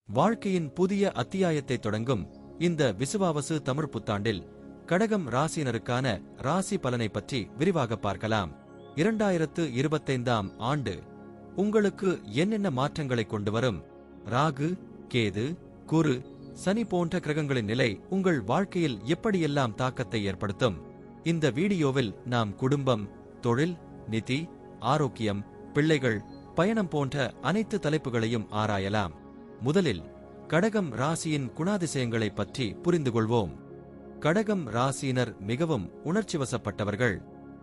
வாழ்க்கையின் புதிய அத்தியாயத்தை தொடங்கும் இந்த விசுவாவசு தமிழ் புத்தாண்டில் கடகம் ராசியினருக்கான ராசி பலனை பற்றி விரிவாக பார்க்கலாம். 2025ஆம் ஆண்டு உங்களுக்கு என்னென்ன மாற்றங்களை கொண்டு வரும்? ராகு, கேது, குரு, சனி போன்ற கிரகங்களின் நிலை உங்கள் வாழ்க்கையில் எப்படியெல்லாம் தாக்கத்தை ஏற்படுத்தும்? இந்த வீடியோவில் நாம் குடும்பம், தொழில், நிதி, ஆரோக்கியம், பிள்ளைகள், பயணம் போன்ற அனைத்து தலைப்புகளையும் ஆராயலாம். முதலில் கடகம் ராசியின் குணாதிசயங்களை பற்றி புரிந்து கொள்வோம். கடகம் ராசியினர் மிகவும் உணர்ச்சிவசப்பட்டவர்கள்.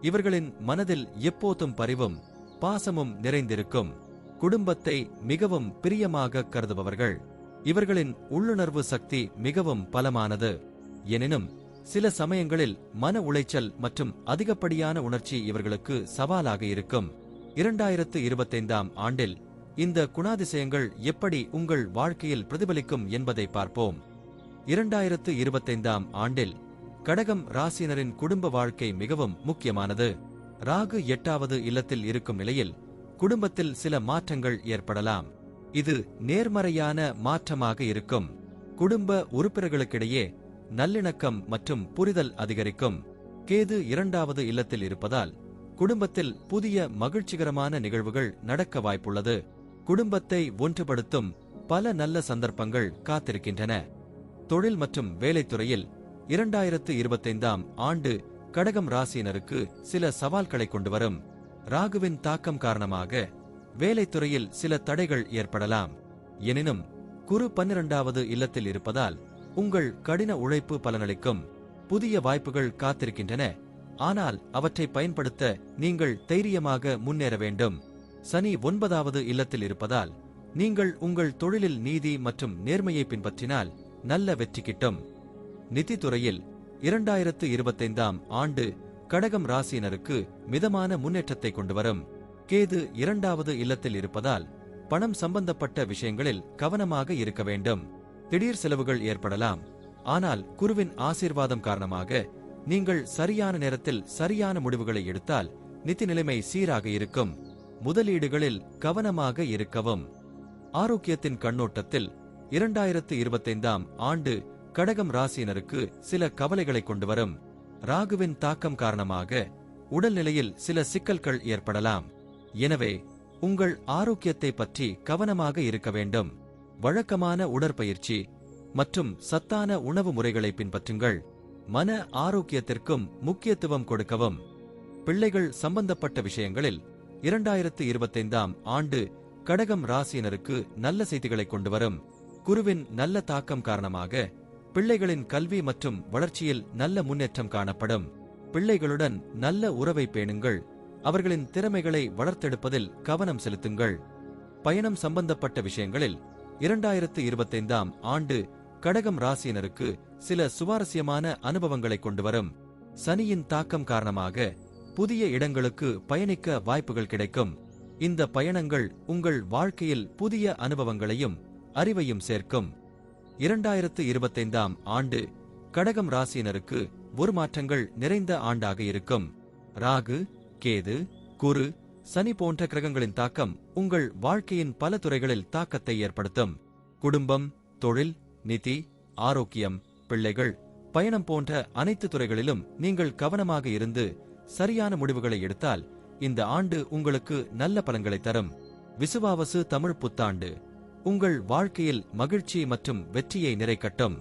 இவர்களின் மனதில் எப்போதும் பரிவும் பாசமும் நிறைந்திருக்கும். குடும்பத்தை மிகவும் பிரியமாக கருதுபவர்கள். இவர்களின் உள்ளுணர்வு சக்தி மிகவும் பலமானது. எனினும் சில சமயங்களில் மன உளைச்சல் மற்றும் அதிகப்படியான உணர்ச்சி இவர்களுக்கு சவாலாக இருக்கும். 2025ஆம் ஆண்டில் இந்த குணாதிசயங்கள் எப்படி உங்கள் வாழ்க்கையில் பிரதிபலிக்கும் என்பதை பார்ப்போம். 2025ஆம் ஆண்டில் கடகம் ராசியினரின் குடும்ப வாழ்க்கை மிகவும் முக்கியமானது. ராகு 8வது இல்லத்தில் இருக்கும் நிலையில் குடும்பத்தில் சில மாற்றங்கள் ஏற்படலாம். இது நேர்மறையான மாற்றமாக இருக்கும். குடும்ப உறுப்பினர்களுக்கிடையே நல்லிணக்கம் மற்றும் புரிதல் அதிகரிக்கும். கேது 2வது இல்லத்தில் இருப்பதால் குடும்பத்தில் புதிய மகிழ்ச்சிகரமான நிகழ்வுகள் நடக்க வாய்ப்புள்ளது. குடும்பத்தை ஒன்றுபடுத்தும் பல நல்ல சந்தர்ப்பங்கள் காத்திருக்கின்றன. தொழில் மற்றும் வேலைத்துறையில் 2025ஆம் ஆண்டு கடகம் ராசியினருக்கு சில சவால்களை கொண்டு வரும். ராகுவின் தாக்கம் காரணமாக வேலைத்துறையில் சில தடைகள் ஏற்படலாம். எனினும் குரு 12வது இல்லத்தில் இருப்பதால் உங்கள் கடின உழைப்பு பலனளிக்கும். புதிய வாய்ப்புகள் காத்திருக்கின்றன, ஆனால் அவற்றை பயன்படுத்த நீங்கள் தைரியமாக முன்னேற வேண்டும். சனி 9வது இல்லத்தில் இருப்பதால் நீங்கள் உங்கள் தொழிலில் நீதி மற்றும் நேர்மையை பின்பற்றினால் நல்ல வெற்றி கிட்டும். நிதித்துறையில் 2025ஆம் ஆண்டு கடகம் ராசியினருக்கு மிதமான முன்னேற்றத்தை கொண்டு வரும். கேது 2வது இல்லத்தில் இருப்பதால் பணம் சம்பந்தப்பட்ட விஷயங்களில் கவனமாக இருக்க வேண்டும். திடீர் செலவுகள் ஏற்படலாம், ஆனால் குருவின் ஆசீர்வாதம் காரணமாக நீங்கள் சரியான நேரத்தில் சரியான முடிவுகளை எடுத்தால் நிதி நிலைமை சீராக இருக்கும். முதலீடுகளில் கவனமாக இருக்கவும். ஆரோக்கியத்தின் கண்ணோட்டத்தில் 2025ஆம் ஆண்டு கடகம் ராசியினருக்கு சில கவலைகளை கொண்டு வரும். ராகுவின் தாக்கம் காரணமாக உடல்நிலையில் சில சிக்கல்கள் ஏற்படலாம். எனவே உங்கள் ஆரோக்கியத்தை பற்றி கவனமாக இருக்க வேண்டும். வழக்கமான உடற்பயிற்சி மற்றும் சத்தான உணவு முறைகளை பின்பற்றுங்கள். மன ஆரோக்கியத்திற்கும் முக்கியத்துவம் கொடுக்கவும். பிள்ளைகள் சம்பந்தப்பட்ட விஷயங்களில் 2025ஆம் ஆண்டு கடகம் ராசியினருக்கு நல்ல செய்திகளை கொண்டு வரும். குருவின் நல்ல தாக்கம் காரணமாக பிள்ளைகளின் கல்வி மற்றும் வளர்ச்சியில் நல்ல முன்னேற்றம் காணப்படும். பிள்ளைகளுடன் நல்ல உறவை பேணுங்கள். அவர்களின் திறமைகளை வளர்த்தெடுப்பதில் கவனம் செலுத்துங்கள். பயணம் சம்பந்தப்பட்ட விஷயங்களில் 2025ஆம் ஆண்டு கடகம் ராசியினருக்கு சில சுவாரஸ்யமான அனுபவங்களை கொண்டு வரும். சனியின் தாக்கம் காரணமாக புதிய இடங்களுக்கு பயணிக்க வாய்ப்புகள் கிடைக்கும். இந்த பயணங்கள் உங்கள் வாழ்க்கையில் புதிய அனுபவங்களையும் அறிவையும் சேர்க்கும். 2025ஆம் ஆண்டு கடகம் ராசியினருக்கு ஒரு மாற்றங்கள் நிறைந்த ஆண்டாக இருக்கும். ராகு, கேது, குரு, சனி போன்ற கிரகங்களின் தாக்கம் உங்கள் வாழ்க்கையின் பல துறைகளில் தாக்கத்தை ஏற்படுத்தும். குடும்பம், தொழில், நிதி, ஆரோக்கியம், பிள்ளைகள், பயணம் போன்ற அனைத்து துறைகளிலும் நீங்கள் கவனமாக இருந்து சரியான முடிவுகளை எடுத்தால் இந்த ஆண்டு உங்களுக்கு நல்ல பலன்களை தரும். விசுவாவசு தமிழ் புத்தாண்டு உங்கள் வாழ்க்கையில் மகிழ்ச்சி மற்றும் வெற்றியை நிறைக்கட்டும்.